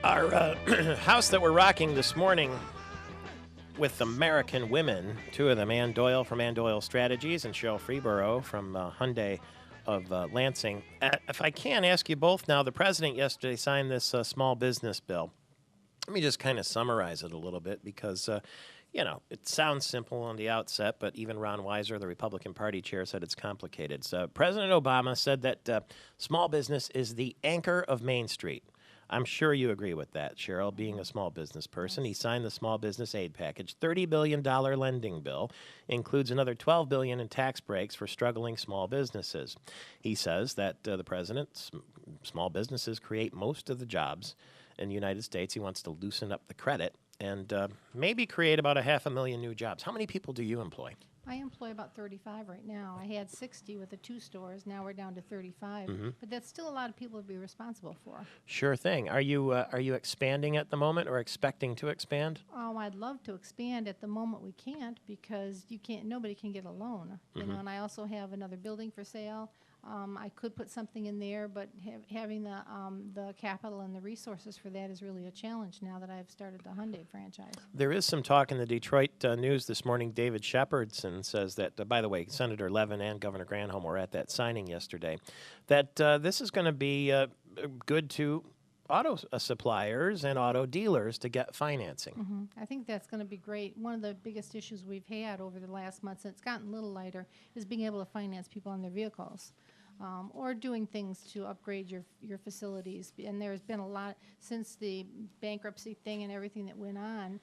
Our house that we're rocking this morning with American women, two of them, Ann Doyle from Ann Doyle Strategies and Sherrill Freeborough from Hyundai of Lansing. If I can ask you both now, the president yesterday signed this small business bill. Let me just kind of summarize it a little bit because, it sounds simple on the outset, but even Ron Weiser, the Republican Party chair, said it's complicated. So President Obama said that small business is the anchor of Main Street. I'm sure you agree with that, Sherrill, being a small business person. He signed the small business aid package. $30 billion lending bill includes another $12 billion in tax breaks for struggling small businesses. He says that the president's small businesses create most of the jobs in the United States. He wants to loosen up the credit and maybe create about 500,000 new jobs. How many people do you employ? I employ about 35 right now. I had 60 with the 2 stores. Now we're down to 35. But that's still a lot of people to be responsible for. Sure thing. Are you expanding at the moment or expecting to expand? Oh, I'd love to expand. At the moment we can't because nobody can get a loan. You know, and I also have another building for sale. I could put something in there, but having the capital and the resources for that is really a challenge now that I've started the Hyundai franchise. There is some talk in the Detroit News this morning. David Shepardson says that, by the way, Senator Levin and Governor Granholm were at that signing yesterday, that this is going to be good to auto suppliers and auto dealers to get financing. I think that's going to be great. One of the biggest issues we've had over the last months, and it's gotten a little lighter, is being able to finance people on their vehicles. Or doing things to upgrade your facilities. And there's been a lot, since the bankruptcy thing and everything that went on,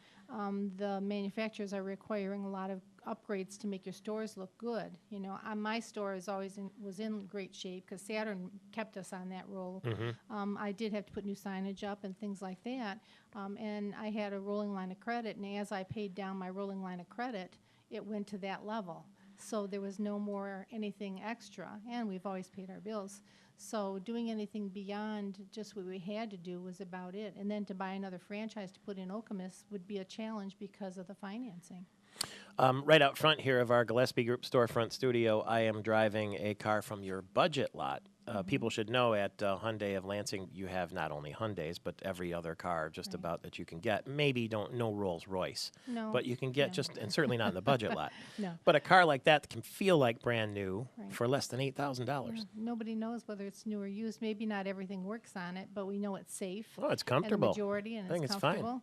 the manufacturers are requiring a lot of upgrades to make your stores look good. You know, my store was in great shape because Saturn kept us on that roll. I did have to put new signage up and things like that. And I had a rolling line of credit, and as I paid down my rolling line of credit, it went to that level. So there was no more anything extra, and we've always paid our bills. So doing anything beyond just what we had to do was about it. And then to buy another franchise to put in Okemos would be a challenge because of the financing. Right out front here of our Gillespie Group storefront studio, I am driving a car from your budget lot. People should know at Hyundai of Lansing, you have not only Hyundais, but every other car just about that you can get. Maybe no Rolls Royce, but you can get and certainly not in the budget lot. But a car like that can feel like brand new for less than $8,000. Nobody knows whether it's new or used. Maybe not everything works on it, but we know it's safe. Oh, it's comfortable. And the majority, and I think it's comfortable. Fine.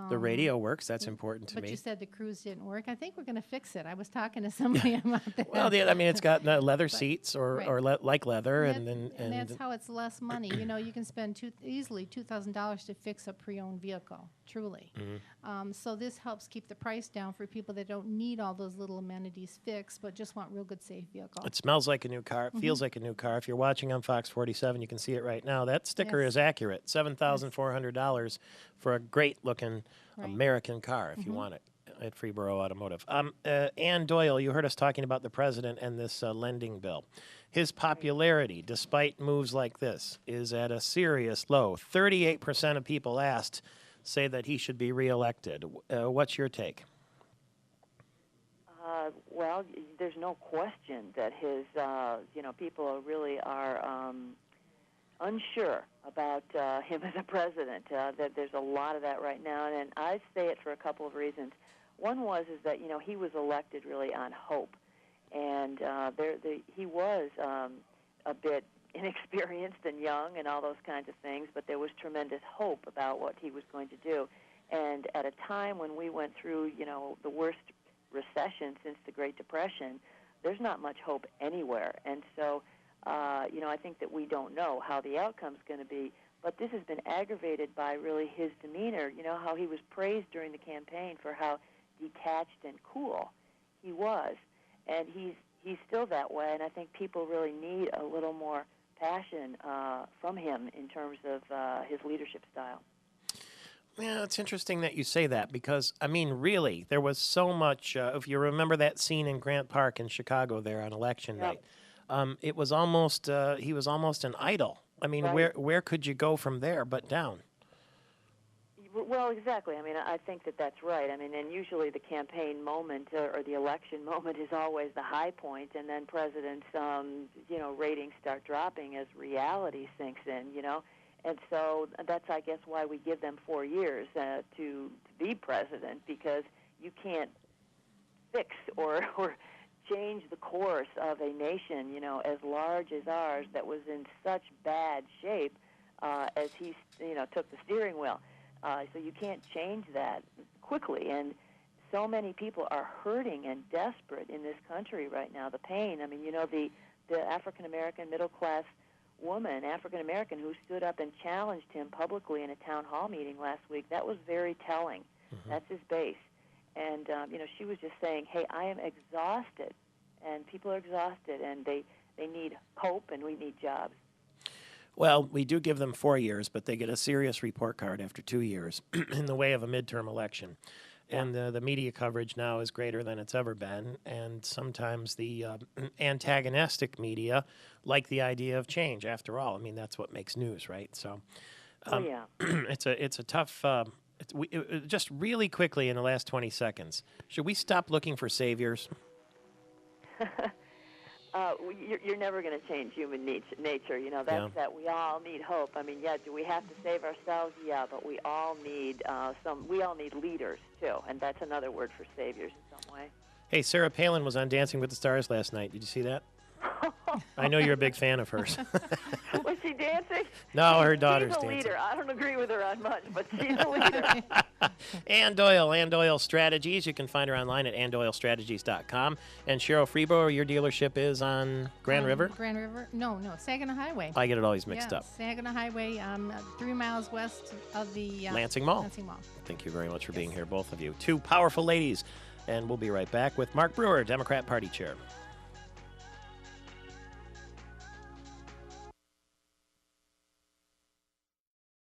The radio works. That's important to me. But you said the cruise didn't work. I think we're going to fix it. I was talking to somebody about that. Well, it's got leather seats like leather, and that's how it's less money. You know, you can spend easily $2,000 to fix a pre-owned vehicle. Truly. So this helps keep the price down for people that don't need all those little amenities fixed, but just want real good, safe vehicle. It smells like a new car. It feels like a new car. If you're watching on Fox 47, you can see it right now. That sticker is accurate. $7,400 for a great-looking American car if you want it at Freeborough Automotive. Ann Doyle, you heard us talking about the president and this lending bill. His popularity, despite moves like this, is at a serious low. 38% of people asked say that he should be reelected. What's your take? Well, there's no question that his, people really are unsure about him as a president. That there's a lot of that right now, and I say it for a couple of reasons. One is that he was elected really on hope, and he was a bit inexperienced and young and all those kinds of things, but there was tremendous hope about what he was going to do. And at a time when we went through, the worst recession since the Great Depression, there's not much hope anywhere. And so, I think that we don't know how the outcome's going to be, but this has been aggravated by really his demeanor, how he was praised during the campaign for how detached and cool he was. And he's still that way, and I think people really need a little more passion from him in terms of his leadership style. Yeah, it's interesting that you say that because, really, there was so much, if you remember that scene in Grant Park in Chicago there on election night, it was almost, he was almost an idol. Where could you go from there but down? Well, exactly. I think that's right. And usually the campaign moment or the election moment is always the high point, and then presidents, ratings start dropping as reality sinks in, And so that's, I guess, why we give them 4 years to be president, because you can't fix or change the course of a nation, as large as ours, that was in such bad shape as he, took the steering wheel. So you can't change that quickly. And so many people are hurting and desperate in this country right now. The pain. I mean, the African-American middle-class woman, African-American, who stood up and challenged him publicly in a town hall meeting last week, that was very telling. Mm-hmm. That's his base. And, she was just saying, hey, I am exhausted, and people are exhausted, and they need hope, and we need jobs. Well, we do give them 4 years, but they get a serious report card after 2 years in the way of a midterm election. Yeah. And the media coverage now is greater than it's ever been, and sometimes the antagonistic media like the idea of change. After all, I mean, that's what makes news, right? So, it's a tough. Just really quickly in the last 20 seconds, should we stop looking for saviors? You're never going to change human nature. That we all need hope. I mean, do we have to save ourselves? Yeah, but we all need we all need leaders too, and that's another word for saviors in some way. Hey, Sarah Palin was on Dancing with the Stars last night. Did you see that? I know you're a big fan of hers. Was she dancing? No, her daughter's dancing. She's a leader. I don't agree with her on much, but she's a leader. Ann Doyle Strategies. You can find her online at anndoylestrategies.com. And Sherrill Freeborough, your dealership is on Grand River? Grand River? No, Saginaw Highway. I get it always mixed up. Saginaw Highway, 3 miles west of the Lansing Mall. Thank you very much for being here, both of you. Two powerful ladies. And we'll be right back with Mark Brewer, Democrat Party Chair.